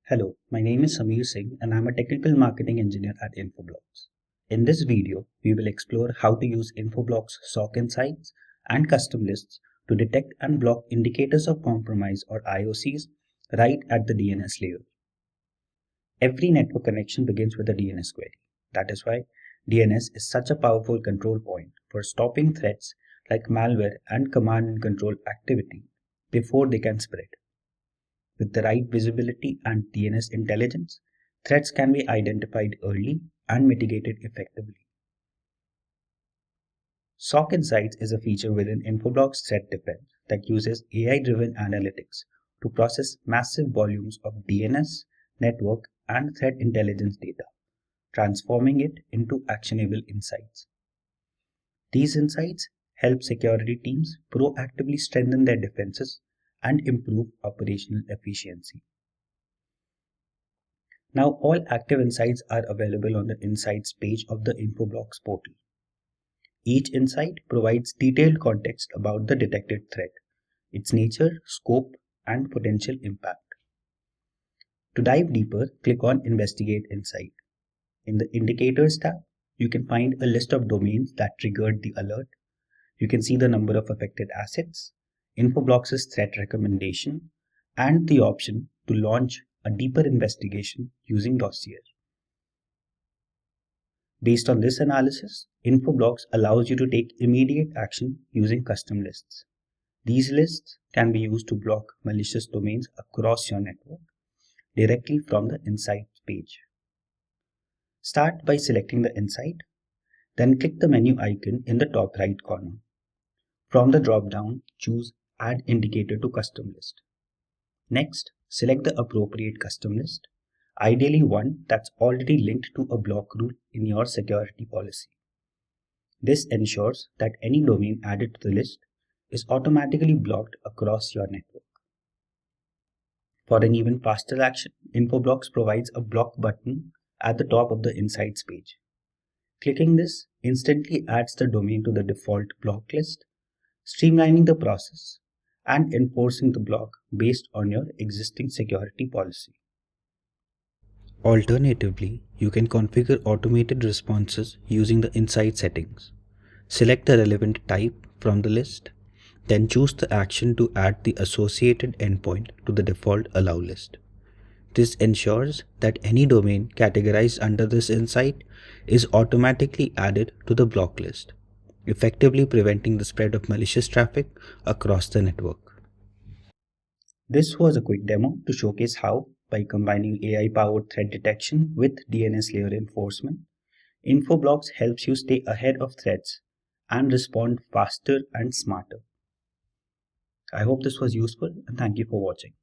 Hello, my name is Samir Singh and I'm a technical marketing engineer at Infoblox. In this video, we will explore how to use Infoblox SOC Insights and custom lists to detect and block indicators of compromise or IOCs right at the DNS layer. Every network connection begins with a DNS query. That is why DNS is such a powerful control point for stopping threats like malware and command and control activity before they can spread. With the right visibility and DNS intelligence, threats can be identified early and mitigated effectively. SOC Insights is a feature within Infoblox Threat Defense that uses AI-driven analytics to process massive volumes of DNS, network, and threat intelligence data, transforming it into actionable insights. These insights help security teams proactively strengthen their defenses and improve operational efficiency. Now all active insights are available on the Insights page of the Infoblox portal. Each insight provides detailed context about the detected threat, its nature, scope, and potential impact. To dive deeper, click on Investigate Insight. In the Indicators tab, you can find a list of domains that triggered the alert. You can see the number of affected assets, Infoblox's threat recommendation, and the option to launch a deeper investigation using Dossier. Based on this analysis, Infoblox allows you to take immediate action using custom lists. These lists can be used to block malicious domains across your network directly from the Insights page. Start by selecting the insight, then click the menu icon in the top right corner. From the drop-down, choose Add Indicator to Custom List. Next, select the appropriate custom list, ideally one that's already linked to a block rule in your security policy. This ensures that any domain added to the list is automatically blocked across your network. For an even faster action, Infoblox provides a block button at the top of the Insights page. Clicking this instantly adds the domain to the default block list, streamlining the process and enforcing the block based on your existing security policy. Alternatively, you can configure automated responses using the Insight settings. Select the relevant type from the list, then choose the action to add the associated endpoint to the default allow list. This ensures that any domain categorized under this insight is automatically added to the block list, effectively preventing the spread of malicious traffic across the network. This was a quick demo to showcase how, by combining AI-powered threat detection with DNS layer enforcement, Infoblox helps you stay ahead of threats and respond faster and smarter. I hope this was useful and thank you for watching.